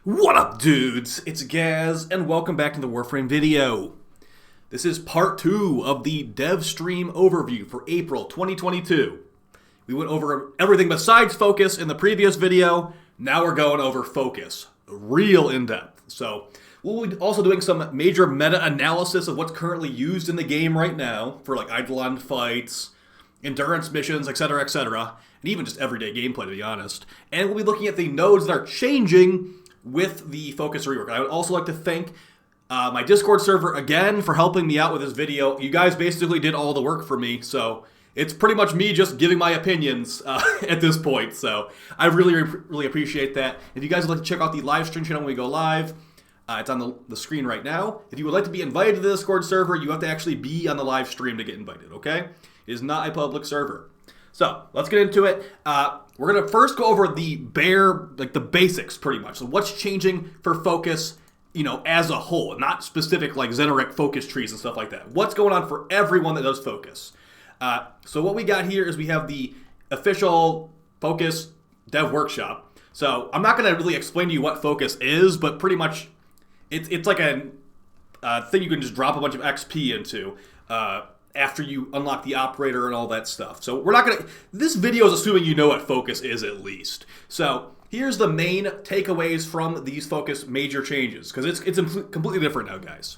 What up, dudes? It's Gaz, and welcome back to the WARFRAME video. This is part 2 of the dev stream overview for April 2022. We went over everything besides Focus in the previous video. Now we're going over Focus, real in-depth. So we'll be also doing some major meta-analysis of what's currently used in the game right now for like Eidolon fights, endurance missions, etc., etc., and even just everyday gameplay, to be honest. And we'll be looking at the nodes that are changing with the Focus rework. I would also like to thank my Discord server again for helping me out with this video. You guys basically did all the work for me, so it's pretty much me just giving my opinions at this point. So I really appreciate that. If you guys would like to check out the live stream channel when we go live, it's on the screen right now. If you would like to be invited to the Discord server, you have to actually be on the live stream to get invited, okay? It is not a public server. So let's get into it. We're going to first go over the the basics pretty much. So what's changing for Focus, as a whole, not specific like Zenurik focus trees and stuff like that. What's going on for everyone that does Focus? So what we got here is we have the official Focus dev workshop. So I'm not going to really explain to you what Focus is, but pretty much it's like a thing you can just drop a bunch of XP into after you unlock the operator and all that stuff. So we're not going to... This video is assuming you know what Focus is at least. So here's the main takeaways from these Focus major changes, because it's completely different now, guys.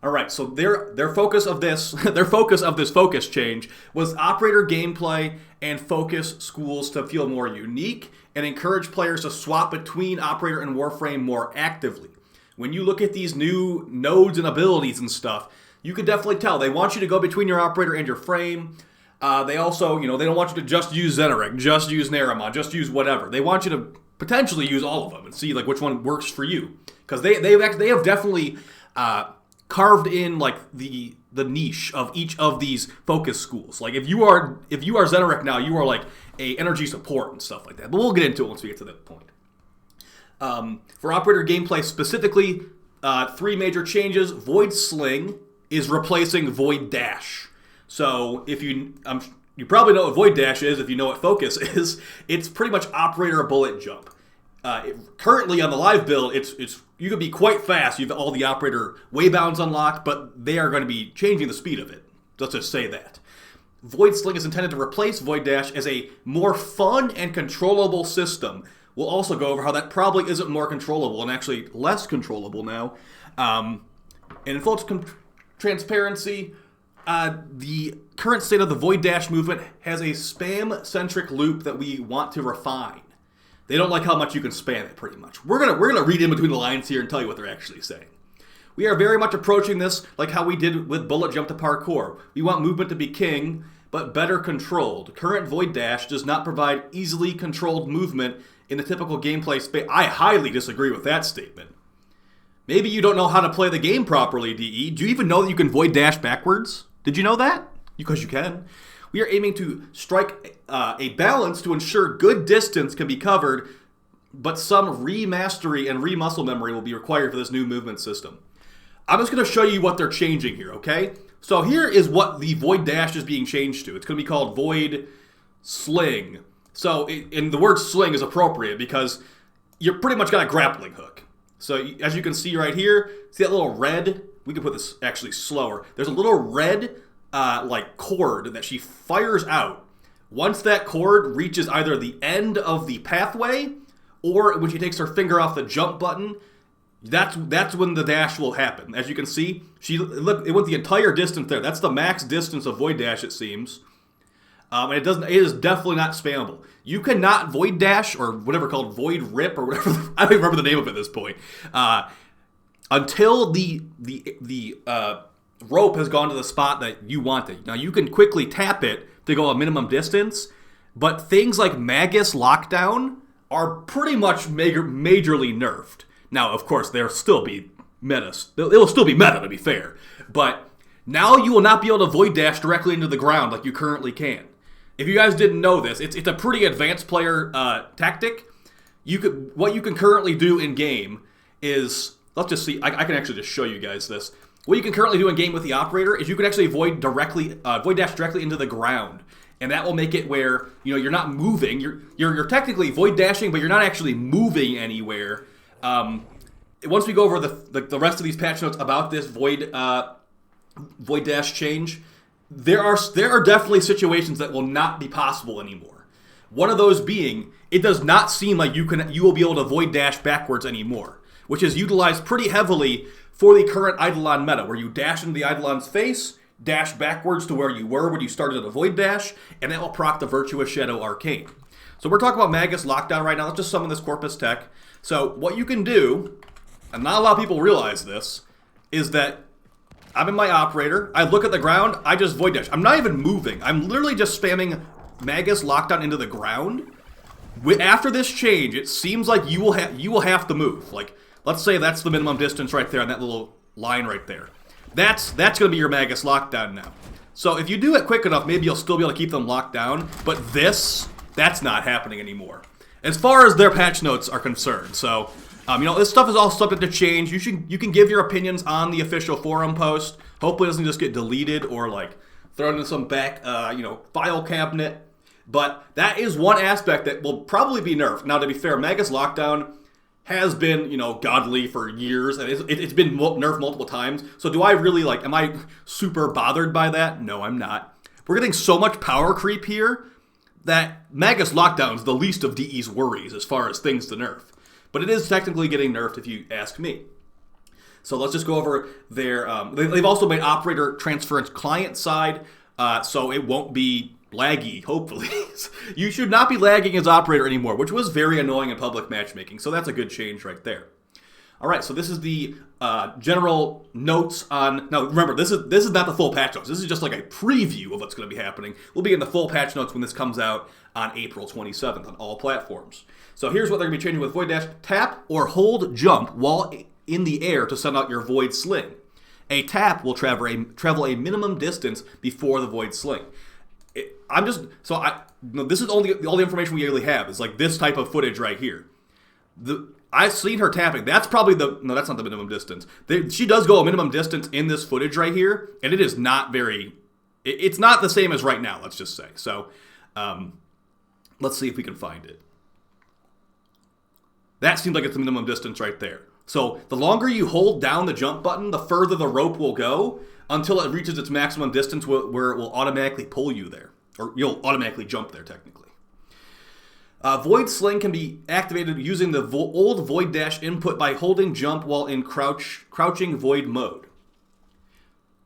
All right, so their focus of this Focus change was operator gameplay and Focus schools to feel more unique and encourage players to swap between operator and Warframe more actively. When you look at these new nodes and abilities and stuff, you can definitely tell they want you to go between your operator and your frame. They also, they don't want you to just use Zenurik, just use Naramon, just use whatever. They want you to potentially use all of them and see like which one works for you, because they have definitely carved in like the niche of each of these Focus schools. Like if you are Zenurik now, you are like a energy support and stuff like that. But we'll get into it once we get to that point. For operator gameplay specifically, 3 major changes. Void Sling is replacing Void Dash. So if you probably know what Void Dash is if you know what Focus is. It's pretty much operator bullet jump. Currently on the live build, you can be quite fast. You have all the operator waybounds unlocked, but they are going to be changing the speed of it. Let's just say that. Void Sling is intended to replace Void Dash as a more fun and controllable system. We'll also go over how that probably isn't more controllable and actually less controllable now. And in full transparency, the current state of the Void Dash movement has a spam-centric loop that we want to refine. They don't like how much you can spam it, pretty much. We're gonna read in between the lines here and tell you what they're actually saying. We are very much approaching this like how we did with bullet jump to parkour. We want movement to be king, but better controlled. Current Void Dash does not provide easily controlled movement in the typical gameplay space. I highly disagree with that statement. Maybe you don't know how to play the game properly, DE. Do you even know that you can Void Dash backwards? Did you know that? Because you can. We are aiming to strike a balance to ensure good distance can be covered, but some remastery and remuscle memory will be required for this new movement system. I'm just going to show you what they're changing here, okay? So here is what the Void Dash is being changed to. It's going to be called Void Sling. So, and the word sling is appropriate because you're pretty much got a grappling hook. So, as you can see right here, see that little red? We can put this actually slower. There's a little red, cord that she fires out. Once that cord reaches either the end of the pathway, or when she takes her finger off the jump button, that's when the dash will happen. As you can see, it went the entire distance there. That's the max distance of Void Dash, it seems. And it is definitely not spammable. You cannot Void Dash, or whatever called Void Rip, or whatever, I don't even remember the name of it at this point, until the rope has gone to the spot that you want it. Now, you can quickly tap it to go a minimum distance, but things like Magus Lockdown are pretty much majorly nerfed. Now, of course, there'll still be meta. It'll still be meta, to be fair. But now you will not be able to Void Dash directly into the ground like you currently can. If you guys didn't know this, it's a pretty advanced player tactic. What you can currently do in game is, let's just see. I can actually just show you guys this. What you can currently do in game with the operator is you can actually Void Dash directly into the ground, and that will make it where you're not moving. You're technically Void Dashing, but you're not actually moving anywhere. Once we go over the rest of these patch notes about this void dash change, there are definitely situations that will not be possible anymore. One of those being, it does not seem like you will be able to void dash backwards anymore, which is utilized pretty heavily for the current Eidolon meta, where you dash into the Eidolon's face, dash backwards to where you were when you started a void dash, and that will proc the Virtuous Shadow Arcane. So we're talking about Magus Lockdown right now. Let's just summon this Corpus Tech. So what you can do, and not a lot of people realize this, is that I'm in my operator, I look at the ground, I just void dash. I'm not even moving. I'm literally just spamming Magus Lockdown into the ground. After this change, it seems like you will have to move. Like, let's say that's the minimum distance right there on that little line right there. That's going to be your Magus Lockdown now. So if you do it quick enough, maybe you'll still be able to keep them locked down. But that's not happening anymore, as far as their patch notes are concerned. So, this stuff is all subject to change. You can give your opinions on the official forum post. Hopefully it doesn't just get deleted or like thrown into some back, file cabinet. But that is one aspect that will probably be nerfed. Now, to be fair, Magus Lockdown has been, godly for years, and it's been nerfed multiple times. So do I really, am I super bothered by that? No, I'm not. We're getting so much power creep here that Magus Lockdown is the least of DE's worries as far as things to nerf. But it is technically getting nerfed if you ask me. So let's just go over their... they've also made operator transference client side, so it won't be laggy, hopefully. You should not be lagging as operator anymore, which was very annoying in public matchmaking, so that's a good change right there. All right, so this is the general notes on... Now, remember, this is not the full patch notes. This is just like a preview of what's going to be happening. We'll be in the full patch notes when this comes out on April 27th on all platforms. So here's what they're going to be changing with Void Dash. Tap or hold jump while in the air to send out your Void Sling. A tap will travel a minimum distance before the Void Sling. This is all the information we really have. Is like this type of footage right here. I've seen her tapping. That's probably no, that's not the minimum distance. She does go a minimum distance in this footage right here, and it is not very... It's not the same as right now, let's just say. So, let's see if we can find it. That seems like it's the minimum distance right there. So, the longer you hold down the jump button, the further the rope will go until it reaches its maximum distance where it will automatically pull you there. Or you'll automatically jump there, technically. Void Sling can be activated using the old Void Dash input by holding jump while in crouching Void mode.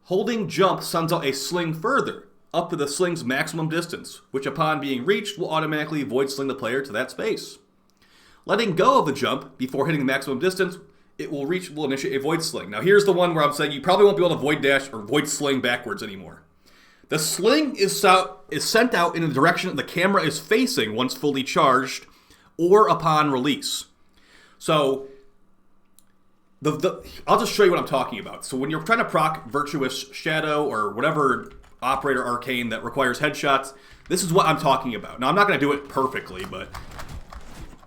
Holding jump sends out a Sling further, up to the Sling's maximum distance, which upon being reached will automatically Void Sling the player to that space. Letting go of the jump before hitting the maximum distance, it will initiate a Void Sling. Now here's the one where I'm saying you probably won't be able to Void Dash or Void Sling backwards anymore. The Sling is sent out in the direction the camera is facing once fully charged or upon release. So, I'll just show you what I'm talking about. So when you're trying to proc Virtuous Shadow or whatever operator arcane that requires headshots, this is what I'm talking about. Now, I'm not going to do it perfectly, but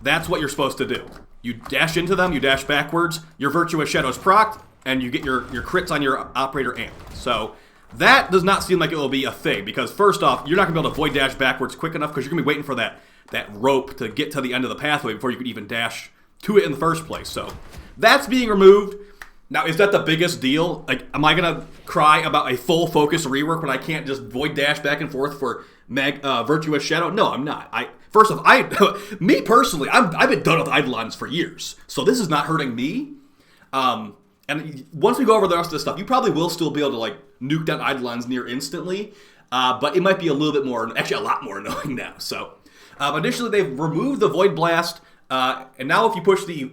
that's what you're supposed to do. You dash into them, you dash backwards, your Virtuous Shadow's procced, and you get your crits on your operator amp. So that does not seem like it will be a thing, because first off, you're not going to be able to void dash backwards quick enough because you're going to be waiting for that rope to get to the end of the pathway before you could even dash to it in the first place. So that's being removed. Now, is that the biggest deal? Like, am I going to cry about a full focus rework when I can't just void dash back and forth for Virtuous Shadow? No, I'm not. First off, me personally, I've been done with Eidolons for years, so this is not hurting me. And once we go over the rest of this stuff, you probably will still be able to like nuke down Eidolons near instantly, but it might be a little bit more, actually a lot more annoying now. So, additionally, they've removed the Void Blast, and now if you push the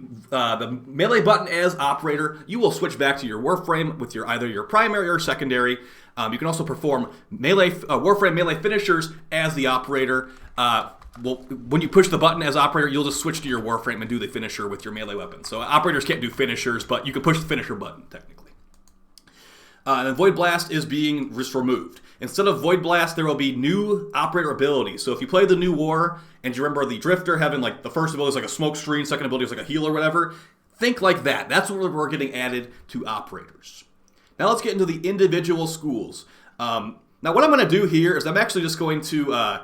melee button as operator, you will switch back to your Warframe with either your primary or secondary. You can also perform Warframe melee finishers as the operator. When you push the button as operator, you'll just switch to your Warframe and do the finisher with your melee weapon. So operators can't do finishers, but you can push the finisher button, technically. And then Void Blast is being just removed. Instead of Void Blast, there will be new operator abilities. So if you play the new war, and you remember the Drifter having like the first ability is like a smoke screen, second ability is like a heal or whatever, think like that. That's what we're getting added to operators. Now let's get into the individual schools. Now what I'm going to do here is I'm actually just going to...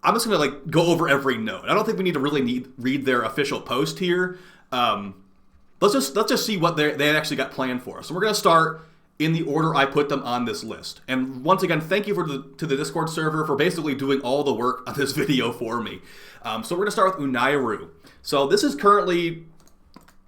I'm just going to like go over every node. I don't think we need to really read their official post here. let's just see what they actually got planned for us. So we're going to start in the order I put them on this list. And once again, thank you to the Discord server for basically doing all the work on this video for me. So we're going to start with Unairu. So this is currently,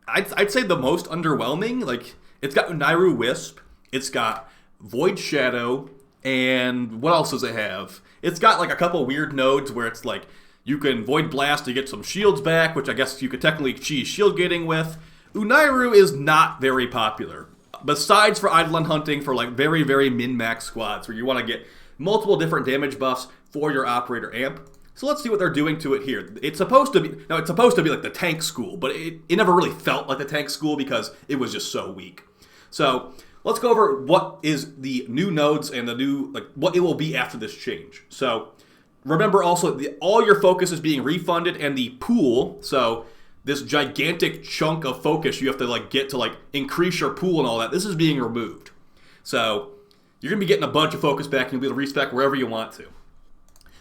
I'd say the most underwhelming. Like, it's got Unairu Wisp, it's got Void Shadow, and what else does it have? It's got like a couple weird nodes where it's like, you can Void Blast to get some shields back, which I guess you could technically cheese shield gating with. Unairu is not very popular, besides for Eidolon hunting for like very, very min-max squads where you want to get multiple different damage buffs for your operator amp. So let's see what they're doing to it here. It's supposed to be like the tank school, but it never really felt like the tank school because it was just so weak. So let's go over what is the new nodes and the new, like, what it will be after this change. So remember also, all your focus is being refunded, and the pool, so this gigantic chunk of focus you have to like get to like increase your pool and all that, this is being removed. So you're going to be getting a bunch of focus back and you'll be able to respec wherever you want to.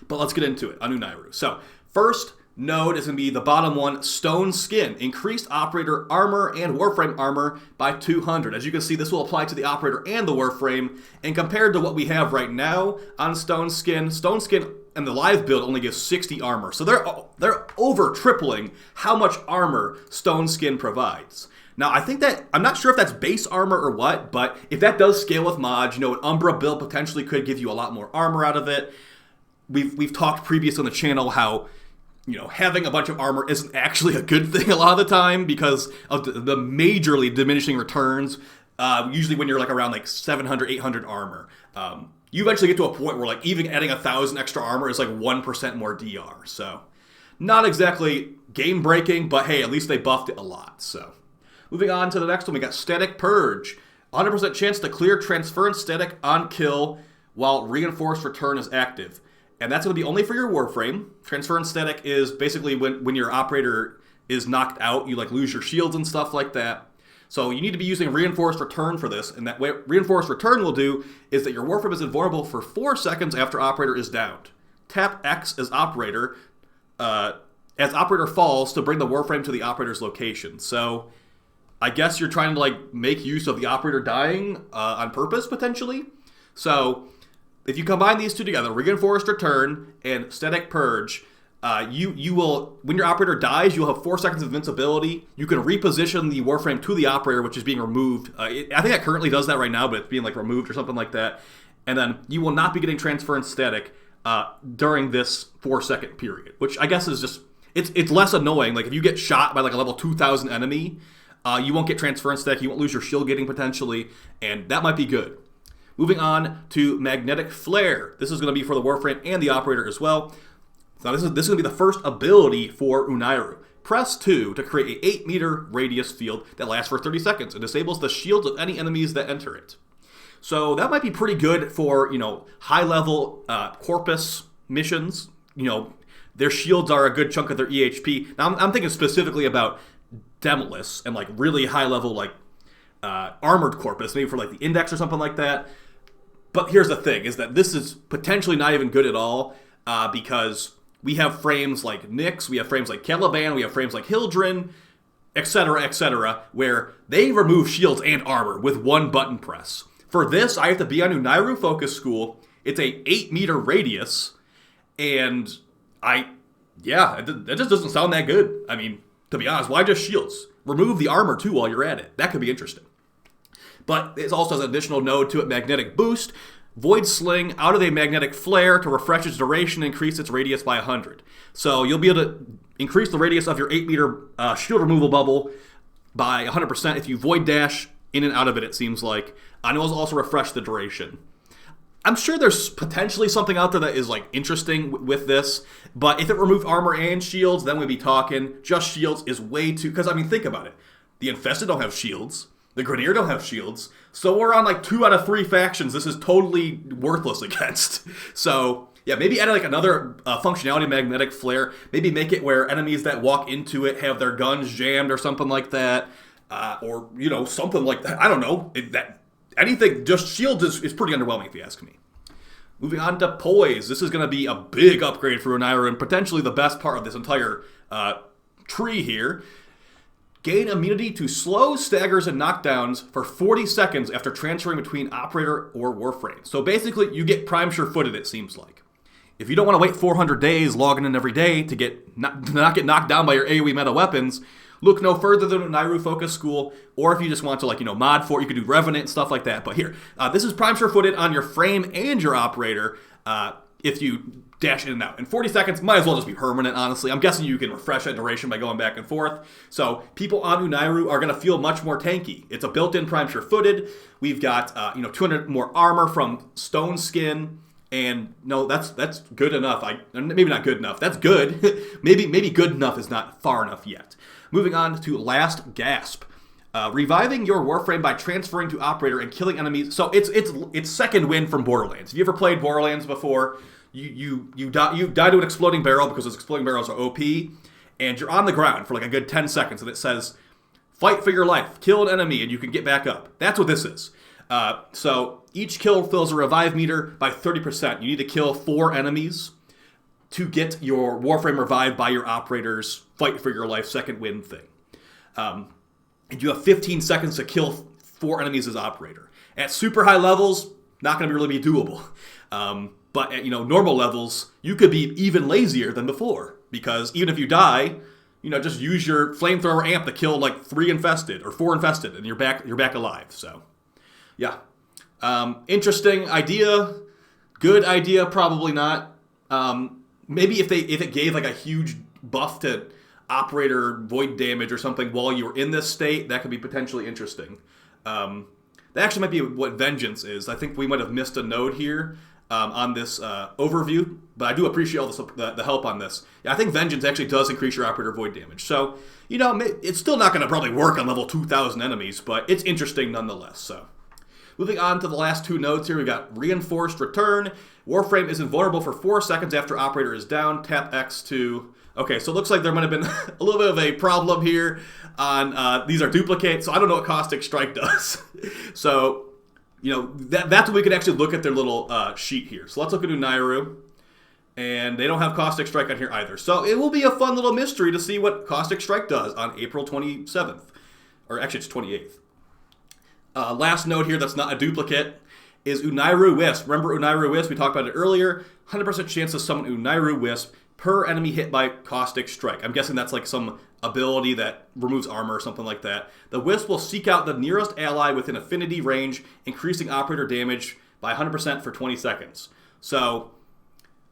But let's get into it on Unairu. So first node is going to be the bottom one, Stone Skin. Increased operator armor and Warframe armor by 200. As you can see, this will apply to the operator and the Warframe. And compared to what we have right now on Stone Skin and the live build only gives 60 armor. So they're over tripling how much armor Stone Skin provides. Now, I think that, I'm not sure if that's base armor or what, but if that does scale with mods, an Umbra build potentially could give you a lot more armor out of it. We've talked previous on the channel how, having a bunch of armor isn't actually a good thing a lot of the time because of the majorly diminishing returns. Usually when you're like around like 700, 800 armor. You eventually get to a point where like even adding 1,000 extra armor is like 1% more DR. So not exactly game breaking, but hey, at least they buffed it a lot. So moving on to the next one, we got Static Purge. 100% chance to clear Transference Static on kill while Reinforced Return is active. And that's going to be only for your Warframe. Transference Static is basically when your operator is knocked out, you like lose your shields and stuff like that. So you need to be using Reinforced Return for this, and that way Reinforced Return will do is that your Warframe is invulnerable for 4 seconds after operator is downed. Tap X as operator falls to bring the Warframe to the operator's location. So I guess you're trying to like make use of the operator dying on purpose potentially. So if you combine these two together, Reinforced Return and Static Purge, you will, when your operator dies, you'll have 4 seconds of invincibility. You can reposition the Warframe to the operator, which is being removed. I think it currently does that right now, but it's being like removed or something like that. And then you will not be getting Transference Static during this 4-second period, which I guess is just, it's less annoying. Like if you get shot by like a level 2000 enemy, you won't get Transference Static, you won't lose your shield gating potentially, and that might be good. Moving on to Magnetic Flare. This is going to be for the Warframe and the operator as well. So this is going to be the first ability for Unairu. Press 2 to create a 8-meter radius field that lasts for 30 seconds and disables the shields of any enemies that enter it. So that might be pretty good for, high-level Corpus missions. Their shields are a good chunk of their EHP. Now, I'm thinking specifically about Demolus and, like, really high-level, like, armored Corpus, maybe for, like, the Index or something like that. But here's the thing, is that this is potentially not even good at all because we have frames like Nyx, we have frames like Caliban, we have frames like Hildren, etc., where they remove shields and armor with one button press. For this, I have to be on Unairu Focus School. It's a 8-meter radius, and that just doesn't sound that good. I mean, to be honest, why just shields? Remove the armor too while you're at it. That could be interesting. But it also has an additional node to it, Magnetic Boost. Void Sling out of a Magnetic Flare to refresh its duration and increase its radius by 100. So you'll be able to increase the radius of your 8-meter shield removal bubble by 100% if you Void Dash in and out of it, it seems like. And it will also refresh the duration. I'm sure there's potentially something out there that is like interesting with this, but if it removed armor and shields, then we'd be talking. Just shields is way too, because I mean, think about it. The Infested don't have shields. The Grineer don't have shields. So we're on like 2 out of 3 factions this is totally worthless against. So yeah, maybe add like another functionality, Magnetic Flare. Maybe make it where enemies that walk into it have their guns jammed or something like that. Or, something like that. I don't know. Anything, just shields is pretty underwhelming if you ask me. Moving on to Poise. This is going to be a big upgrade for Unairu and potentially the best part of this entire tree here. Gain immunity to slow, staggers, and knockdowns for 40 seconds after transferring between operator or Warframe. So basically, you get prime sure-footed, it seems like. If you don't want to wait 400 days logging in every day to not get knocked down by your AoE meta weapons, look no further than Unairu Focus School, or if you just want to, like, mod for it, you could do Revenant and stuff like that. But here, this is prime sure-footed on your frame and your operator if you dash in and out. In 40 seconds, might as well just be permanent, honestly. I'm guessing you can refresh that duration by going back and forth. So people on Unairu are going to feel much more tanky. It's a built-in prime sure-footed. We've got 200 more armor from Stone Skin. And no, that's good enough. Maybe not good enough. That's good. maybe good enough is not far enough yet. Moving on to Last Gasp. Reviving your Warframe by transferring to operator and killing enemies. So it's second win from Borderlands. If you ever played Borderlands before, you die to an exploding barrel because those exploding barrels are OP, and you're on the ground for like a good 10 seconds, and it says, fight for your life, kill an enemy, and you can get back up. That's what this is. So each kill fills a revive meter by 30%. You need to kill 4 enemies to get your Warframe revived by your operator's fight for your life second win thing. And you have 15 seconds to kill 4 enemies as operator. At super high levels, not going to really be doable. But at normal levels, you could be even lazier than before, because even if you die, just use your flamethrower amp to kill like 3 infested or 4 infested, and you're back alive. So, yeah, interesting idea. Good idea, probably not. Maybe if it gave like a huge buff to operator void damage or something while you were in this state, that could be potentially interesting. That actually might be what Vengeance is. I think we might have missed a node here on this overview, but I do appreciate all the help on this. Yeah, I think Vengeance actually does increase your operator void damage. So, it's still not going to probably work on level 2,000 enemies, but it's interesting nonetheless. So, moving on to the last 2 nodes here, we got Reinforced Return. Warframe is invulnerable for 4 seconds after operator is down. Tap X to... Okay, so it looks like there might have been a little bit of a problem here on... these are duplicates, so I don't know what Caustic Strike does. So, that's when we can actually look at their little sheet here. So let's look at Unairu. And they don't have Caustic Strike on here either. So it will be a fun little mystery to see what Caustic Strike does on April 27th. Or actually, it's 28th. Last note here that's not a duplicate is Unairu Wisp. Remember Unairu Wisp? We talked about it earlier. 100% chance to summon Unairu Wisp per enemy hit by Caustic Strike. I'm guessing that's like some ability that removes armor or something like that. The Wisp will seek out the nearest ally within affinity range, increasing operator damage by 100% for 20 seconds. So,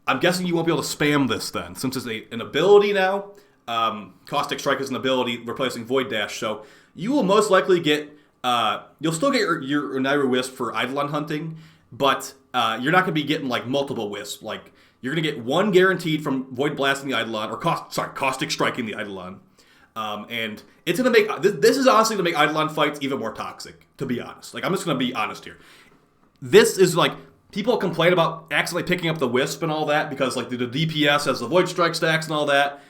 I'm guessing you won't be able to spam this then, since it's an ability now. Caustic Strike is an ability replacing Void Dash, so you will most likely get... you'll still get your Unairu Wisp for Eidolon hunting, but you're not going to be getting like multiple Wisps. Like, you're going to get 1 guaranteed from Void Blasting the Eidolon, or Caustic Striking the Eidolon. And it's going to make... This is honestly to make Eidolon fights even more toxic, to be honest. Like, I'm just going to be honest here. This is like... People complain about accidentally picking up the Wisp and all that, because like the DPS has the Void Strike stacks and all that.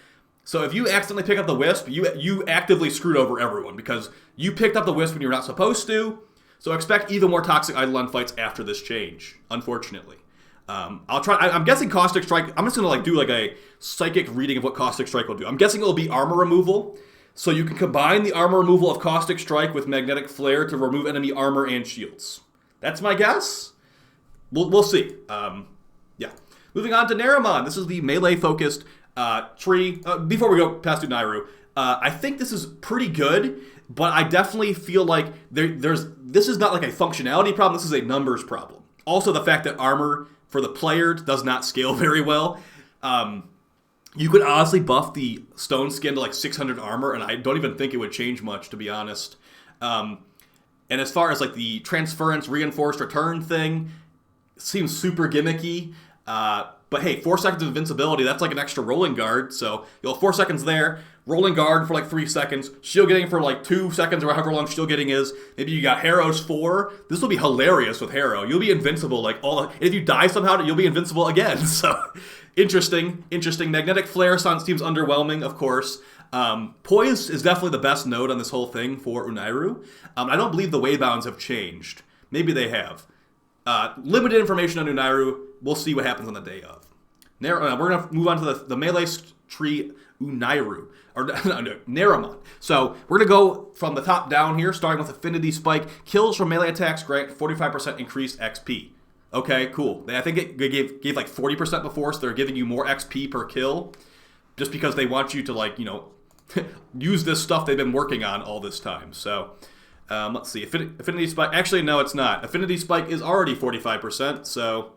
So if you accidentally pick up the Wisp, you actively screwed over everyone, because you picked up the Wisp when you're not supposed to. So expect even more toxic Eidolon fights after this change, unfortunately. I'm guessing Caustic Strike... I'm just going to like do like a psychic reading of what Caustic Strike will do. I'm guessing it will be armor removal. So you can combine the armor removal of Caustic Strike with Magnetic Flare to remove enemy armor and shields. That's my guess. We'll see. Yeah. Moving on to Naramon. This is the melee-focused tree. Before we go past Unairu, I think this is pretty good, but I definitely feel like this is not like a functionality problem. This is a numbers problem. Also, the fact that armor for the player does not scale very well. You could honestly buff the Stone Skin to like 600 armor, and I don't even think it would change much, to be honest. And as far as like the transference reinforced return thing, it seems super gimmicky. But hey, 4 seconds of invincibility, that's like an extra rolling guard. So you'll have 4 seconds there, rolling guard for like 3 seconds, shield getting for like 2 seconds or however long shield getting is. Maybe you got Harrow's 4. This will be hilarious with Harrow. You'll be invincible like if you die somehow, you'll be invincible again. So interesting. Magnetic Flare seems underwhelming, of course. Poise is definitely the best node on this whole thing for Unairu. I don't believe the waybounds have changed. Maybe they have. Limited information on Unairu. We'll see what happens on the day of. We're going to move on to the melee tree Unairu, or no, Naramon. So we're going to go from the top down here, starting with Affinity Spike. Kills from melee attacks grant 45% increased XP. Okay, cool. I think it gave like 40% before, so they're giving you more XP per kill, just because they want you to, like, you know, use this stuff they've been working on all this time. So let's see. Affinity Spike. Actually, no, it's not. Affinity Spike is already 45%, so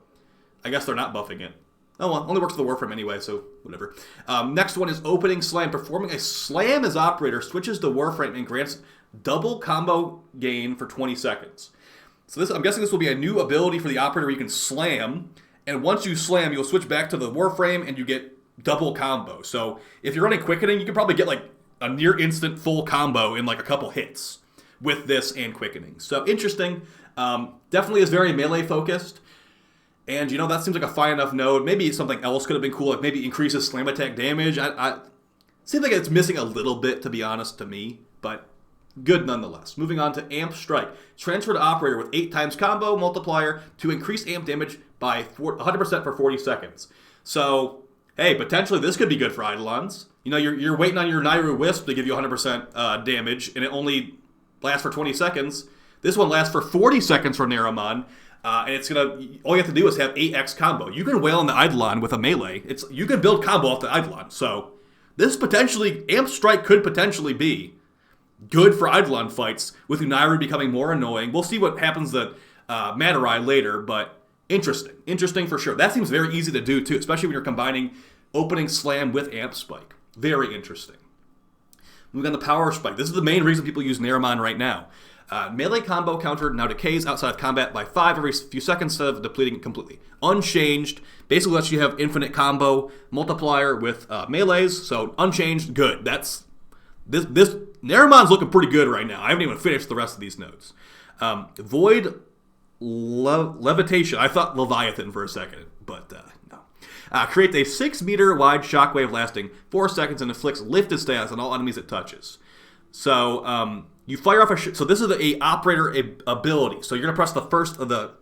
I guess they're not buffing it. Oh well, only works with the Warframe anyway, so whatever. Next one is Opening Slam. Performing a slam as operator switches to Warframe and grants double combo gain for 20 seconds. So this, I'm guessing this will be a new ability for the operator where you can slam, and once you slam, you'll switch back to the Warframe and you get double combo. So if you're running Quickening, you can probably get like a near instant full combo in like a couple hits with this and Quickening. So interesting. Definitely is very melee focused. And, you know, that seems like a fine enough node. Maybe something else could have been cool, like maybe increases slam attack damage. Seems like it's missing a little bit, to be honest, to me, but good nonetheless. Moving on to Amp Strike. Transfer to Operator with 8 times combo multiplier to increase amp damage by 100% for 40 seconds. So, hey, potentially this could be good for Eidolons. You know, you're waiting on your Unairu Wisp to give you 100% damage, and it only lasts for 20 seconds. This one lasts for 40 seconds for Naramon. And it's all you have to do is have 8x combo. You can wail on the Eidolon with a melee. You can build combo off the Eidolon. So this potentially, Amp Strike could potentially be good for Eidolon fights, with Unairu becoming more annoying. We'll see what happens to Madurai later, but interesting. Interesting for sure. That seems very easy to do too, especially when you're combining Opening Slam with Amp Spike. Very interesting. Moving on to Power Spike. This is the main reason people use Naramon right now. Melee combo counter now decays outside of combat by 5 every few seconds instead of depleting it completely. Unchanged. Basically lets you have infinite combo multiplier with melees. So unchanged, good. This Naramon's looking pretty good right now. I haven't even finished the rest of these nodes. Void Levitation. I thought Leviathan for a second, but no. Creates a 6 meter wide shockwave lasting 4 seconds and inflicts lifted status on all enemies it touches. So, you fire off so this is a operator ability. So you're going to press the first of the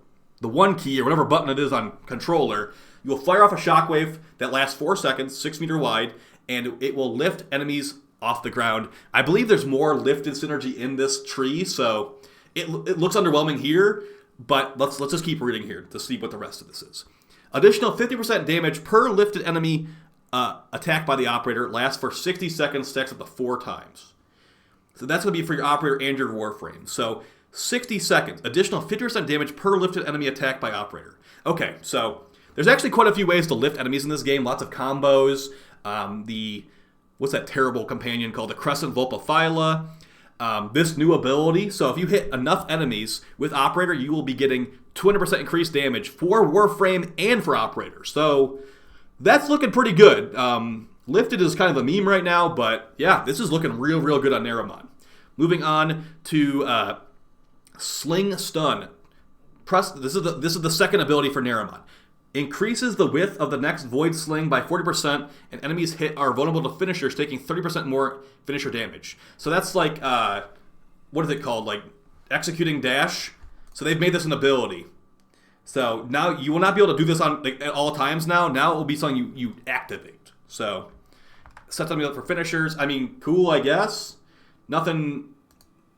1 key or whatever button it is on controller. You'll fire off a shockwave that lasts 4 seconds, 6 meter wide, and it will lift enemies off the ground. I believe there's more lifted synergy in this tree, so it looks underwhelming here, but let's just keep reading here to see what the rest of this is. Additional 50% damage per lifted enemy attack by the operator lasts for 60 seconds, stacks up to 4 times. So that's going to be for your operator and your Warframe. So 60 seconds, additional 50% damage per lifted enemy attack by operator. Okay, so there's actually quite a few ways to lift enemies in this game. Lots of combos. What's that terrible companion called? The Crescent Vulpaphyla. This new ability. So if you hit enough enemies with operator, you will be getting 200% increased damage for Warframe and for operator. So that's looking pretty good. Lifted is kind of a meme right now, but yeah, this is looking real good on Naramon. Moving on to Sling Stun. This is the second ability for Naramon. Increases the width of the next Void Sling by 40%, and enemies hit are vulnerable to finishers, taking 30% more finisher damage. So that's like, what is it called? Like executing dash. So they've made this an ability. So now you will not be able to do this on at all times now. Now it will be something you activate. So, sets me up for finishers. I mean, cool, I guess. Nothing.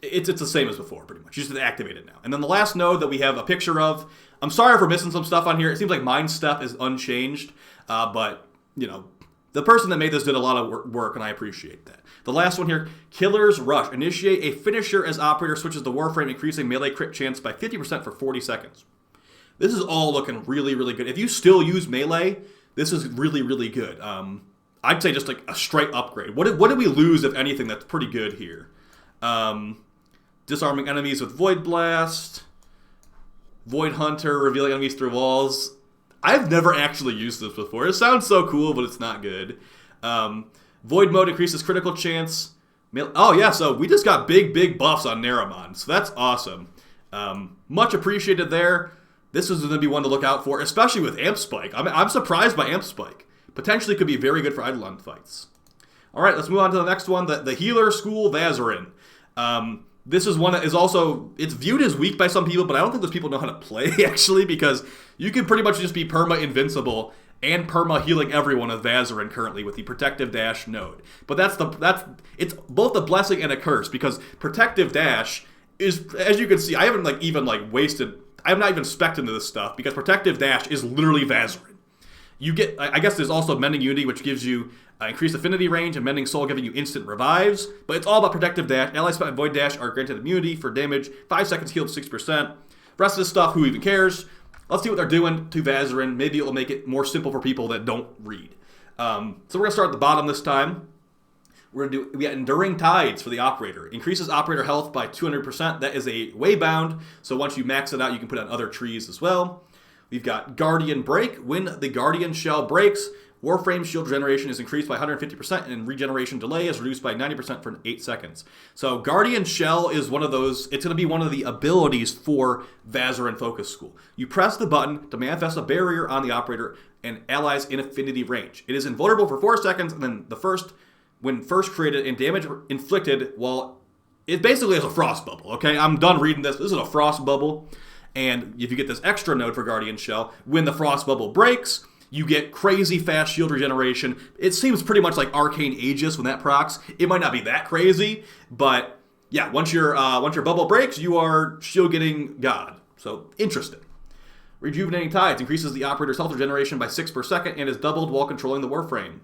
It's the same as before, pretty much. You just activate it now. And then the last node that we have a picture of. I'm sorry for missing some stuff on here. It seems like Mind Step is unchanged. But, you know, the person that made this did a lot of work, and I appreciate that. The last one here, Killer's Rush. Initiate a finisher as operator switches the Warframe, increasing melee crit chance by 50% for 40 seconds. This is all looking really good. If you still use melee, this is really good. I'd say just like a straight upgrade. What did we lose, if anything, that's pretty good here? Disarming enemies with Void Blast. Void Hunter, revealing enemies through walls. I've never actually used this before. It sounds so cool, but it's not good. Void Mode increases critical chance. Oh yeah, so we just got big buffs on Naramon. So that's awesome. Much appreciated there. This is going to be one to look out for, especially with Amp Spike. I'm surprised by Amp Spike. Potentially could be very good for Eidolon fights. All right, let's move on to the next one, the Healer School Vazarin. This is one that is also, it's viewed as weak by some people, but I don't think those people know how to play, actually, because you can pretty much just be perma-invincible and perma healing everyone with Vazarin currently with the Protective Dash node. But it's both a blessing and a curse, because Protective Dash is, as you can see, I haven't I'm not even spec'd into this stuff, because Protective Dash is literally Vazarin. You get, I guess there's also Mending Unity, which gives you increased affinity range, and Mending Soul giving you instant revives, but it's all about Protective Dash. Allies spent Void Dash are granted immunity for damage, 5 seconds healed 6%. Rest of this stuff, who even cares? Let's see what they're doing to Vazarin. Maybe it will make it more simple for people that don't read. So we're going to start at the bottom this time. We got Enduring Tides for the Operator. Increases Operator health by 200%. That is a waybound, so once you max it out, you can put it on other trees as well. We've got Guardian Break. When the Guardian Shell breaks, Warframe shield generation is increased by 150%, and regeneration delay is reduced by 90% for 8 seconds. So Guardian Shell is one of those, it's going to be one of the abilities for Vazarin Focus School. You press the button to manifest a barrier on the Operator and allies in affinity range. It is invulnerable for 4 seconds, and then when first created and damage inflicted, well, it basically is a frost bubble, okay? I'm done reading this. This is a frost bubble. And if you get this extra node for Guardian Shell, when the frost bubble breaks, you get crazy fast shield regeneration. It seems pretty much like Arcane Aegis when that procs. It might not be that crazy, but yeah, once your bubble breaks, you are shield getting God. So interesting. Rejuvenating Tides increases the Operator's health regeneration by 6 per second and is doubled while controlling the Warframe.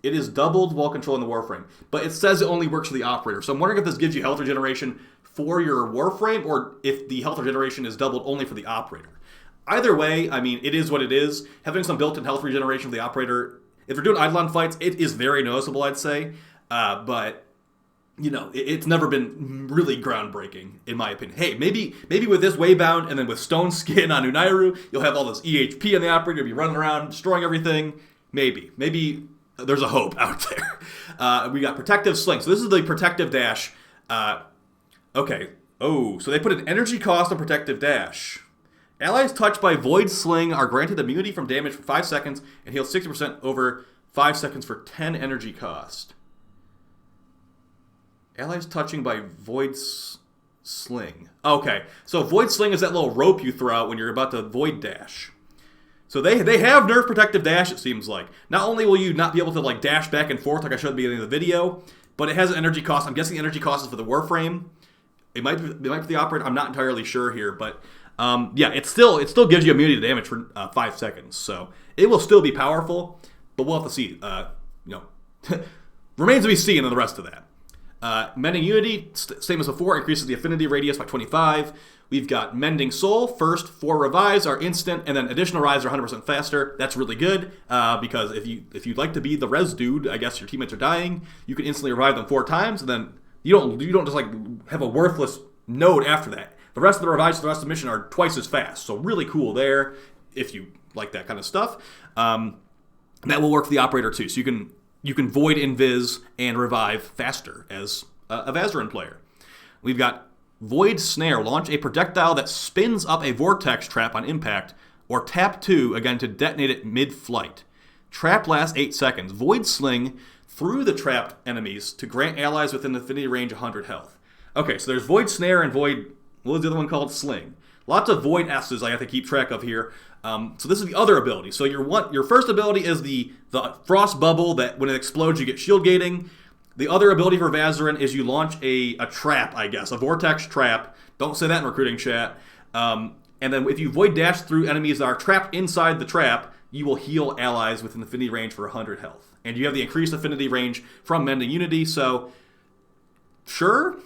It is doubled while controlling the Warframe, but it says it only works for the Operator. So I'm wondering if this gives you health regeneration for your Warframe, or if the health regeneration is doubled only for the Operator. Either way, I mean, it is what it is. Having some built-in health regeneration for the Operator, if you're doing Eidolon fights, it is very noticeable, I'd say. But, you know, it's never been really groundbreaking, in my opinion. Hey, maybe with this Waybound and then with Stone Skin on Unairu, you'll have all this EHP on the Operator, you'll be running around, destroying everything. Maybe there's a hope out there. We got Protective Sling. So this is the Protective Dash. Okay. Oh, so they put an energy cost on Protective Dash. Allies touched by Void Sling are granted immunity from damage for 5 seconds and heal 60% over 5 seconds for 10 energy cost. Allies touching by Void Sling. Okay, so Void Sling is that little rope you throw out when you're about to Void Dash. So they have nerfed Protective Dash, it seems like. Not only will you not be able to like dash back and forth like I showed at the beginning of the video, but it has an energy cost. I'm guessing the energy cost is for the Warframe. It might be the Operator. I'm not entirely sure here, but yeah, it still gives you immunity to damage for 5 seconds. So it will still be powerful, but we'll have to see. Remains to be seen in the rest of that. Mending Unity, same as before, increases the affinity radius by 25. We've got Mending Soul. First 4 revives are instant, and then additional revives are 100% faster. That's really good, because if you'd like to be the res dude, I guess your teammates are dying, you can instantly revive them 4 times, and then you don't just like have a worthless node after that. The rest of the revives for the rest of the mission are twice as fast, so really cool there if you like that kind of stuff. That will work for the Operator too, so you can void invis and revive faster as a Vazarin player. We've got Void Snare. Launch a projectile that spins up a vortex trap on impact, or tap 2 again to detonate it mid-flight. Trap lasts 8 seconds. Void Sling through the trapped enemies to grant allies within affinity range 100 health. Okay, so there's Void Snare and Void, what was the other one called? Sling. Lots of Void S's I have to keep track of here. So this is the other ability. So your first ability is the Frost Bubble that when it explodes you get shield gating. The other ability for Vazarin is you launch a trap, I guess, a vortex trap. Don't say that in recruiting chat. And then if you Void Dash through enemies that are trapped inside the trap, you will heal allies within affinity range for 100 health. And you have the increased affinity range from Mending Unity, so sure.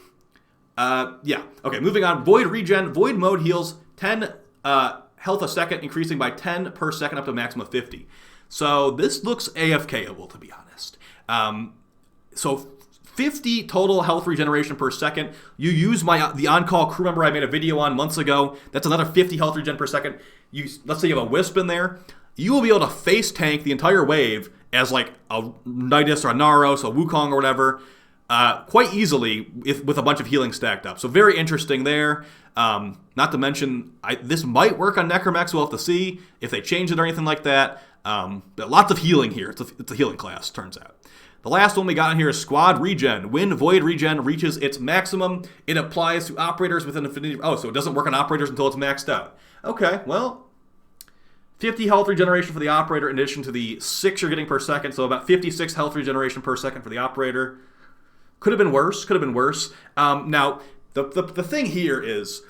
Yeah. Okay, moving on. Void Regen. Void Mode heals 10 health a second, increasing by 10 per second up to a maximum of 50. So this looks AFK-able, to be honest. So 50 total health regeneration per second. You use the on-call crew member I made a video on months ago. That's another 50 health regen per second. Let's say you have a Wisp in there. You will be able to face tank the entire wave as like a Nidus or a Naros, a Wukong or whatever, quite easily with a bunch of healing stacked up. So very interesting there. Not to mention, this might work on Necromex. We'll have to see if they change it or anything like that. But lots of healing here. It's a healing class, turns out. The last one we got in here is Squad Regen. When Void Regen reaches its maximum, it applies to operators within affinity. Oh, so it doesn't work on operators until it's maxed out. Okay, well, 50 health regeneration for the operator in addition to the 6 you're getting per second, so about 56 health regeneration per second for the operator. Could have been worse, now, the thing here is,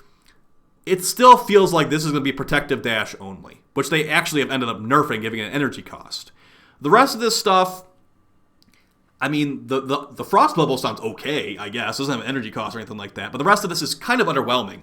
it still feels like this is going to be protective dash only, which they actually have ended up nerfing, giving it an energy cost. The rest of this stuff, I mean, the Frost Bubble sounds okay, I guess. It doesn't have an energy cost or anything like that, but the rest of this is kind of underwhelming.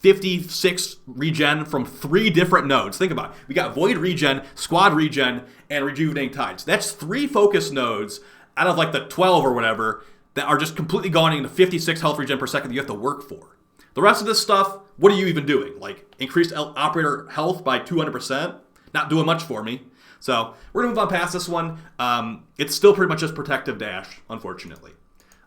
56 regen from 3 different nodes. Think about it. We got Void Regen, Squad Regen, and Rejuvenating Tides. That's 3 focus nodes out of like the 12 or whatever that are just completely going into 56 health regen per second that you have to work for. The rest of this stuff, what are you even doing? Like, increased operator health by 200%? Not doing much for me. So, we're going to move on past this one. It's still pretty much just protective dash, unfortunately.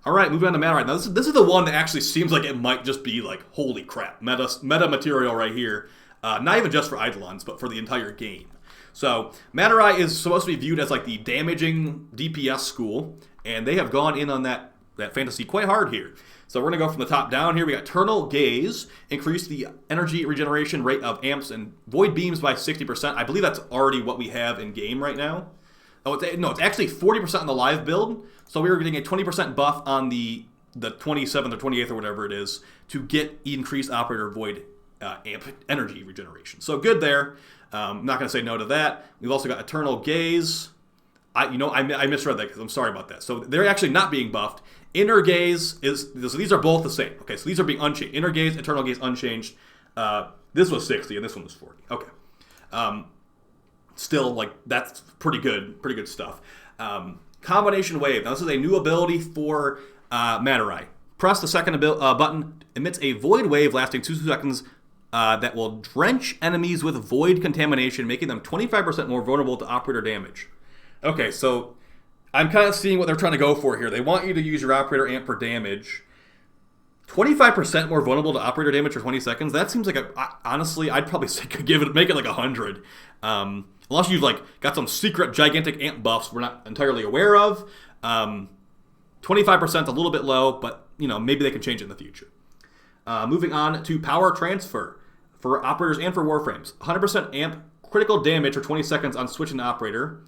Alright, moving on to Madurai. Now, this is the one that actually seems like it might just be like, holy crap, meta material right here. Not even just for Eidolons, but for the entire game. So, Madurai is supposed to be viewed as like the damaging DPS school, and they have gone in on that fantasy quite hard here. So we're going to go from the top down here. We got Eternal Gaze, increase the energy regeneration rate of amps and void beams by 60%. I believe that's already what we have in game right now. Oh, it's actually 40% on the live build. So we were getting a 20% buff on the 27th or 28th or whatever it is to get increased operator void amp energy regeneration. So good there. I'm not going to say no to that. We've also got Eternal Gaze. I misread that because I'm sorry about that. So they're actually not being buffed. Inner Gaze is, so these are both the same. Okay, so these are being unchanged. Inner Gaze, Eternal Gaze unchanged. This was 60 and this one was 40. Okay. Still, like, that's pretty good stuff. Combination Wave. Now this is a new ability for Madurai. Press the second button, emits a void wave lasting 2 seconds that will drench enemies with void contamination, making them 25% more vulnerable to operator damage. Okay, so I'm kind of seeing what they're trying to go for here. They want you to use your operator amp for damage. 25% more vulnerable to operator damage for 20 seconds? That seems like honestly, I'd probably say make it like 100. Unless you've like got some secret gigantic amp buffs we're not entirely aware of. 25% a little bit low, but maybe they can change it in the future. Moving on to Power Transfer for operators and for Warframes. 100% amp critical damage for 20 seconds on switching to operator.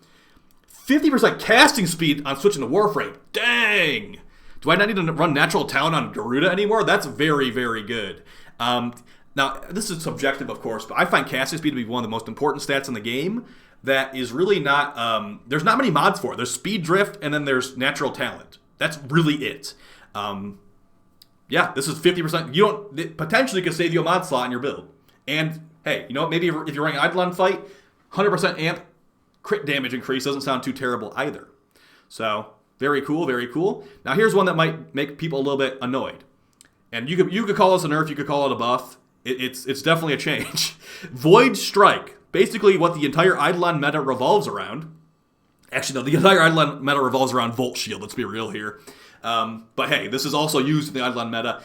50% casting speed on switching to Warframe. Dang! Do I not need to run Natural Talent on Garuda anymore? That's very, very good. Now, this is subjective, of course, but I find casting speed to be one of the most important stats in the game that is really not... there's not many mods for it. There's Speed Drift, and then there's Natural Talent. That's really it. Yeah, this is 50%. It potentially could save you a mod slot in your build. And, hey, maybe if you're running Eidolon fight, 100% amp crit damage increase doesn't sound too terrible either. So, very cool, very cool. Now, here's one that might make people a little bit annoyed. And you could call this a nerf, you could call it a buff. It's definitely a change. Void Strike. Basically what the entire Eidolon meta revolves around. Actually, no, the entire Eidolon meta revolves around Volt Shield, let's be real here. But hey, this is also used in the Eidolon meta.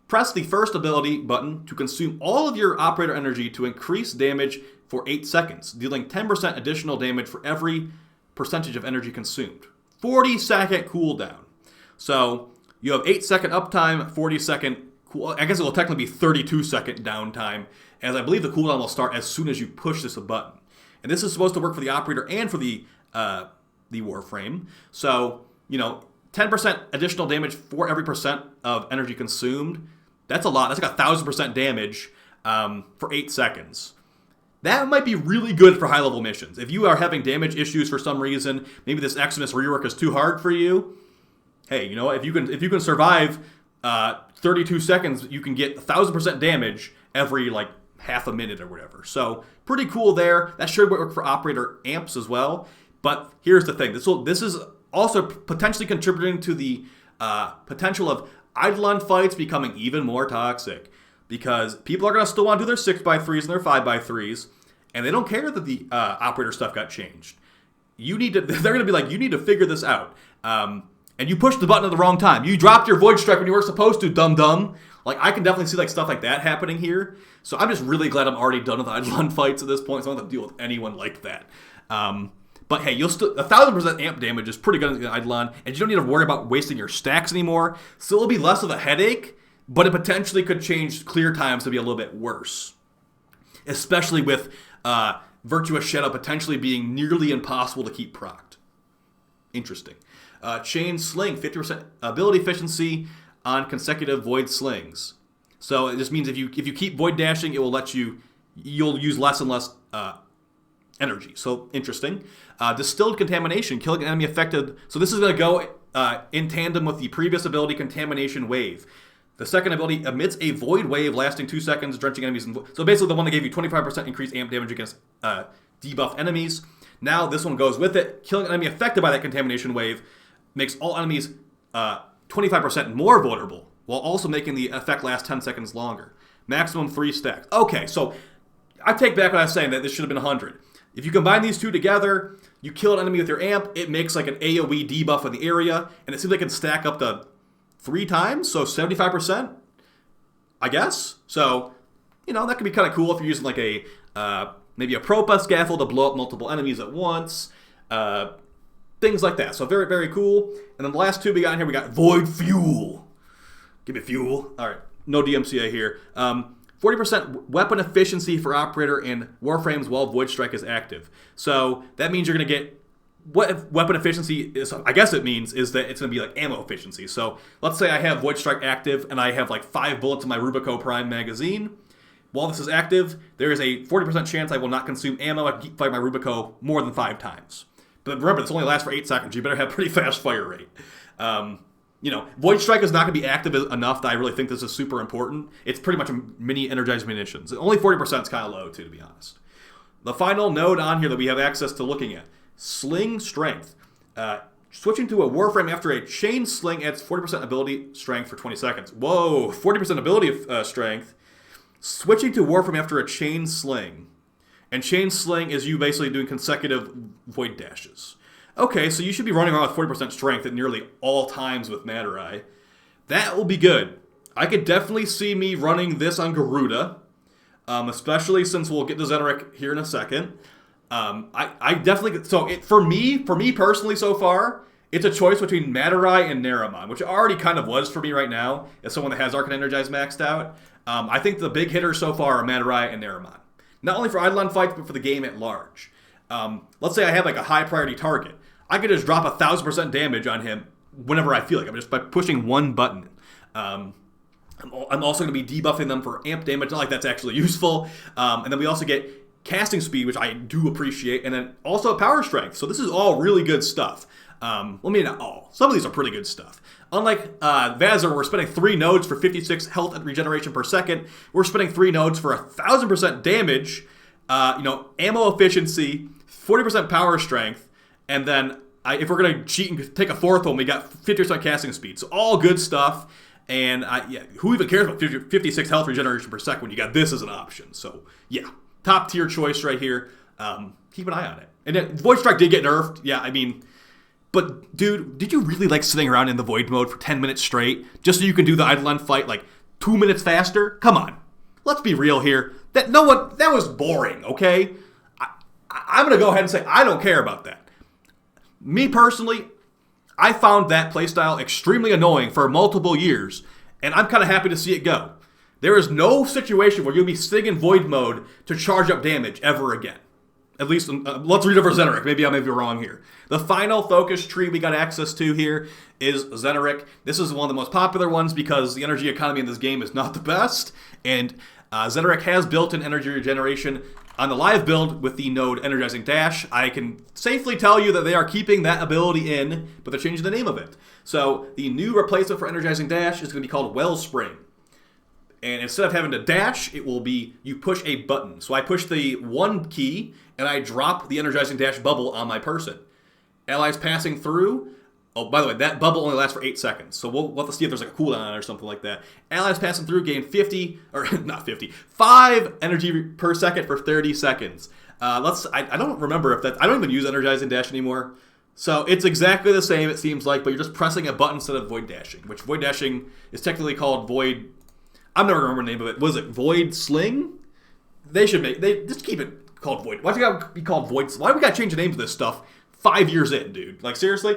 Press the first ability button to consume all of your operator energy to increase damage for 8 seconds, dealing 10% additional damage for every percentage of energy consumed. 40-second cooldown. So you have 8-second uptime, 40-second cool. I guess it will technically be 32-second downtime, as I believe the cooldown will start as soon as you push this button. And this is supposed to work for the operator and for the Warframe. So 10% additional damage for every percent of energy consumed. That's a lot. That's like 1,000% damage for 8 seconds. That might be really good for high-level missions. If you are having damage issues for some reason, maybe this Eximus rework is too hard for you. Hey, if you can survive 32 seconds, you can get 1,000% damage every like half a minute or whatever. So pretty cool there. That should work for operator amps as well. But here's the thing: this is also potentially contributing to the potential of Eidolon fights becoming even more toxic. Because people are going to still want to do their 6x3s and their 5x3s, and they don't care that the operator stuff got changed. They're going to be like, you need to figure this out. And you pushed the button at the wrong time. You dropped your Void Strike when you weren't supposed to, dum-dum. Like, I can definitely see like stuff like that happening here. So I'm just really glad I'm already done with Eidolon fights at this point, so I don't have to deal with anyone like that. But hey, 1,000% amp damage is pretty good in Eidolon, and you don't need to worry about wasting your stacks anymore. So it'll be less of a headache, but it potentially could change clear times to be a little bit worse. Especially with Virtuous Shadow potentially being nearly impossible to keep procced. Interesting. Chain Sling, 50% ability efficiency on consecutive Void Slings. So it just means if you keep Void Dashing, it will let you'll use less and less energy. So interesting. Distilled Contamination, killing an enemy affected. So this is going to go in tandem with the previous ability, Contamination Wave. The second ability emits a void wave lasting 2 seconds, drenching enemies in so basically the one that gave you 25% increased amp damage against debuff enemies. Now this one goes with it. Killing an enemy affected by that contamination wave makes all enemies 25% more vulnerable, while also making the effect last 10 seconds longer. Maximum 3 stacks. Okay, so I take back what I was saying, that this should have been 100. If you combine these two together, you kill an enemy with your amp, it makes like an AoE debuff in the area, and it seems like it can stack up to 3 times, so 75%, I guess. So, that could be kind of cool if you're using like a maybe a Propa scaffold to blow up multiple enemies at once. Things like that. So very, very cool. And then the last two we got in here, we got Void Fuel. Give me fuel. All right, no DMCA here. 40% weapon efficiency for Operator in Warframes while Void Strike is active. So that means you're going to get what weapon efficiency is, I guess it means, is that it's going to be like ammo efficiency. So let's say I have Void Strike active and I have like 5 bullets in my Rubico Prime magazine. While this is active, there is a 40% chance I will not consume ammo. I can keep fighting my Rubico more than 5 times. But remember, this only lasts for 8 seconds. You better have pretty fast fire rate. Void Strike is not going to be active enough that I really think this is super important. It's pretty much a mini energized munitions. Only 40% is kind of low, too, to be honest. The final node on here that we have access to looking at, Sling Strength. Switching to a Warframe after a chain sling adds 40% ability strength for 20 seconds. Whoa, 40% ability strength. Switching to Warframe after a chain sling. And chain sling is you basically doing consecutive void dashes. Okay, so you should be running around with 40% strength at nearly all times with Madurai. That will be good. I could definitely see me running this on Garuda, especially since we'll get to Zenurik here in a second. I definitely... So for me personally so far, it's a choice between Madurai and Naramon, which it already kind of was for me right now, as someone that has Arcane Energize maxed out. I think the big hitters so far are Madurai and Naramon. Not only for Eidolon fights, but for the game at large. Let's say I have like a high priority target. I could just drop 1,000% damage on him whenever I feel like. I'm just by pushing one button. I'm also going to be debuffing them for amp damage. Not like that's actually useful. And then we also get casting speed, which I do appreciate, and then also power strength. So this is all really good stuff. Maybe not all. Some of these are pretty good stuff. Unlike Vazarin, we're spending 3 nodes for 56 health and regeneration per second. We're spending 3 nodes for 1,000% damage, ammo efficiency, 40% power strength, and then if we're going to cheat and take a 4th one, we got 50% casting speed. So all good stuff. And who even cares about 56 health regeneration per second when you got this as an option? So yeah, top tier choice right here. Keep an eye on it. And then Void Strike did get nerfed. Yeah, I mean... But, dude, did you really like sitting around in the Void mode for 10 minutes straight just so you can do the Eidolon fight like 2 minutes faster? Come on. Let's be real here. That was boring, okay? I'm going to go ahead and say I don't care about that. Me personally, I found that playstyle extremely annoying for multiple years, and I'm kind of happy to see it go. There is no situation where you'll be sitting in Void mode to charge up damage ever again. At least, let's read over Zenurik. Maybe I may be wrong here. The final focus tree we got access to here is Zenurik. This is one of the most popular ones because the energy economy in this game is not the best. And Zenurik has built-in energy regeneration on the live build with the node Energizing Dash. I can safely tell you that they are keeping that ability in, but they're changing the name of it. So the new replacement for Energizing Dash is going to be called Wellspring. And instead of having to dash, it will be you push a button. So I push the 1 key, and I drop the Energizing Dash bubble on my person. Allies passing through... Oh, by the way, that bubble only lasts for 8 seconds. So we'll have to see if there's like a cooldown on it or something like that. Allies passing through gain 5 energy per second for 30 seconds. I don't remember if that... I don't even use Energizing Dash anymore. So it's exactly the same, it seems like, but you're just pressing a button instead of Void Dashing, which Void Dashing is technically called Void... I'm never going to remember the name of it. Was it Void Sling? They just keep it called Void. Why'd you gotta be called Void? Why do we gotta change the name of this stuff 5 years in, dude? Like, seriously?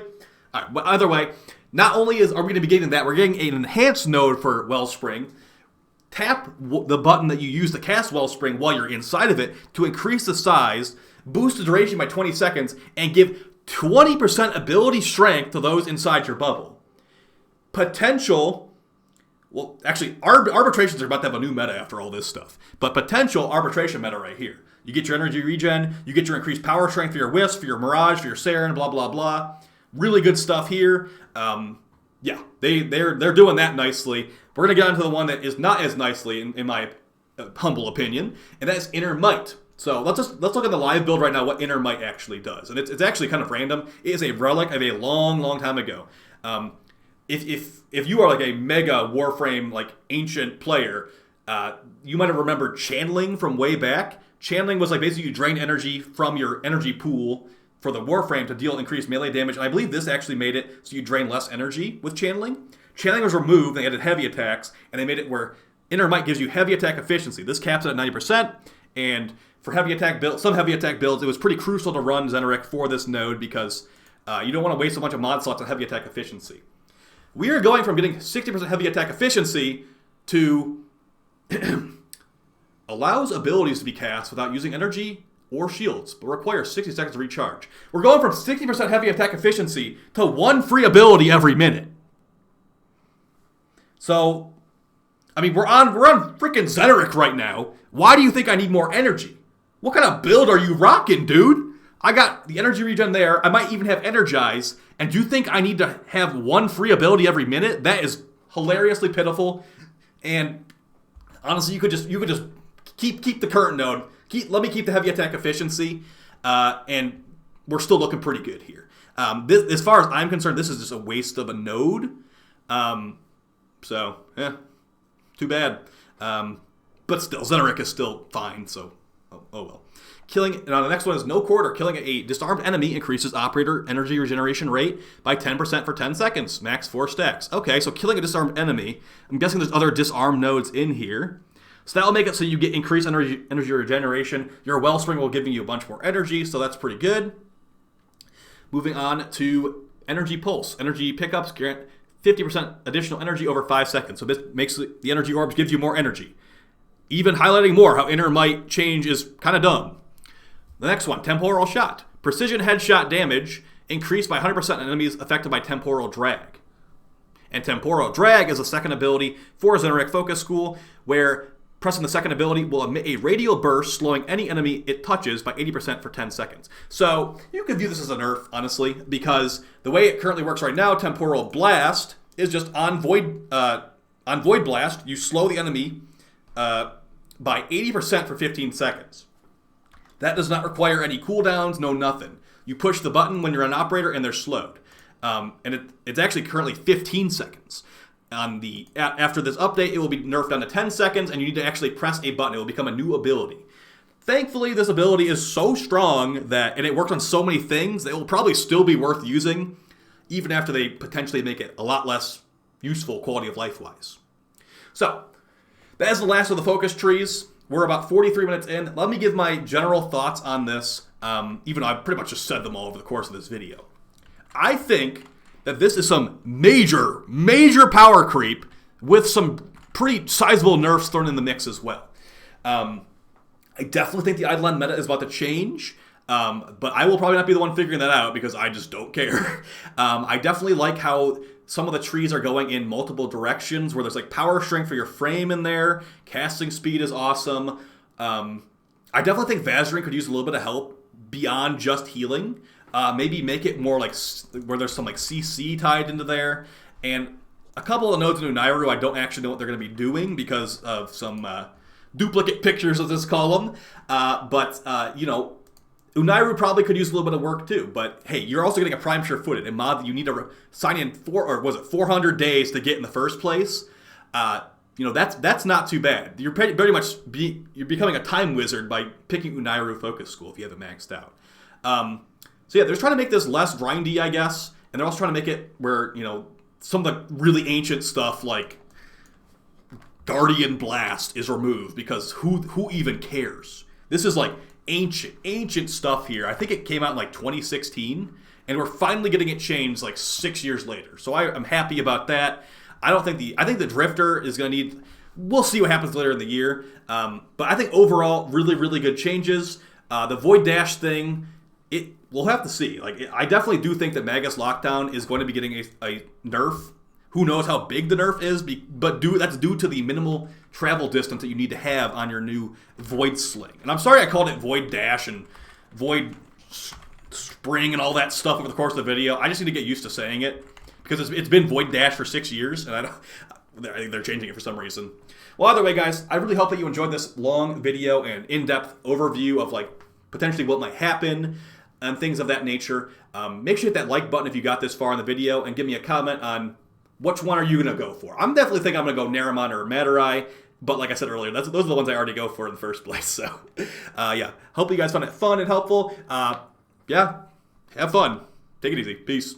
All right, but either way, not only are we going to be getting that, we're getting an enhanced node for Wellspring. tap the button that you use to cast Wellspring while you're inside of it to increase the size, boost the duration by 20 seconds, and give 20% ability strength to those inside your bubble. Potential, well, actually, arbitrations are about to have a new meta after all this stuff, but potential arbitration meta right here. You get your energy regen, you get your increased power strength for your Wisp, for your Mirage, for your Saren, blah, blah, blah. Really good stuff here. Yeah, they're doing that nicely. We're going to get onto the one that is not as nicely, in my humble opinion, and that's Inner Might. So let's look at the live build right now, what Inner Might actually does. And it's actually kind of random. It is a relic of a long, long time ago. If you are like a mega Warframe, like ancient player, you might have remembered channeling from way back. Channeling was like basically you drain energy from your energy pool for the Warframe to deal increased melee damage. And I believe this actually made it so you drain less energy with channeling. Channeling was removed, they added heavy attacks, and they made it where Inner Might gives you heavy attack efficiency. This caps it at 90%, and for heavy attack builds, some heavy attack builds, it was pretty crucial to run Zenurik for this node because you don't want to waste a bunch of mod slots on heavy attack efficiency. We are going from getting 60% heavy attack efficiency to allows abilities to be cast without using energy or shields, but requires 60 seconds to recharge. We're going from 60% heavy attack efficiency to 1 free ability every minute. So, I mean, we're on freaking Zenurik right now. Why do you think I need more energy? What kind of build are you rocking, dude? I got the energy regen there. I might even have Energize. And do you think I need to have 1 free ability every minute? That is hilariously pitiful. And honestly, you could just keep the current node. Let me keep the heavy attack efficiency, and we're still looking pretty good here. As far as I'm concerned, this is just a waste of a node. So, yeah, too bad. But still, Zenurik is still fine, so oh well. Now the next one is no cord or killing a disarmed enemy increases operator energy regeneration rate by 10% for 10 seconds, max 4 stacks. Okay, so killing a disarmed enemy, I'm guessing there's other disarm nodes in here. So that will make it so you get increased energy regeneration. Your Wellspring will give you a bunch more energy, so that's pretty good. Moving on to Energy Pulse. Energy pickups grant 50% additional energy over 5 seconds. So this makes the energy orbs gives you more energy. Even highlighting more how Inner Might change is kind of dumb. The next one, Temporal Shot. Precision headshot damage increased by 100% on enemies affected by Temporal Drag. And Temporal Drag is a second ability for Zenurik Focus School, where pressing the second ability will emit a radial burst, slowing any enemy it touches by 80% for 10 seconds. So you could view this as a nerf, honestly, because the way it currently works right now, Temporal Blast is just on Void Blast, you slow the enemy by 80% for 15 seconds. That does not require any cooldowns, no nothing. You push the button when you're an operator and they're slowed. And it's actually currently 15 seconds. After this update, it will be nerfed down to 10 seconds, and you need to actually press a button. It will become a new ability. Thankfully, this ability is so strong and it works on so many things that it will probably still be worth using, even after they potentially make it a lot less useful quality of life-wise. So, that is the last of the focus trees. We're about 43 minutes in. Let me give my general thoughts on this, even though I pretty much just said them all over the course of this video. I think that this is some major power creep with some pretty sizable nerfs thrown in the mix as well. I definitely think the Eidolon meta is about to change, but I will probably not be the one figuring that out because I just don't care. I definitely like how some of the trees are going in multiple directions, where there's like power strength for your frame in there, casting speed is awesome. I definitely think Vazarin could use a little bit of help beyond just healing. Maybe make it more like where there's some like CC tied into there. And a couple of nodes in Unairu, I don't actually know what they're going to be doing because of some duplicate pictures of this column. You know, Unairu probably could use a little bit of work too. But hey, you're also getting a Prime Sure-Footed, a mod that you need to sign in 400 days to get in the first place. You know, that's not too bad. You're very much you're becoming a time wizard by picking Unairu Focus School if you have it maxed out. So yeah, they're trying to make this less grindy, I guess, and they're also trying to make it where, you know, some of the really ancient stuff like Guardian Blast is removed because who even cares? This is like ancient stuff here. I think it came out in like 2016, and we're finally getting it changed like 6 years later. So I'm happy about that. I think the Drifter is going to need We'll see what happens later in the year. But I think overall, really, really good changes. The Void Dash thing, we'll have to see. I definitely do think that Magus Lockdown is going to be getting a nerf. Who knows how big the nerf is, but that's due to the minimal travel distance that you need to have on your new Void Sling. And I'm sorry I called it Void Dash and Void Spring and all that stuff over the course of the video. I just need to get used to saying it because it's been Void Dash for 6 years, and I think they're changing it for some reason. Well, either way, guys, I really hope that you enjoyed this long video and in-depth overview of potentially what might happen and things of that nature. Make sure you hit that like button if you got this far in the video and give me a comment on which one are you going to go for. I'm definitely thinking I'm going to go Naramon or Madurai, but like I said earlier, those are the ones I already go for in the first place. So, yeah, hope you guys found it fun and helpful. Yeah, have fun. Take it easy. Peace.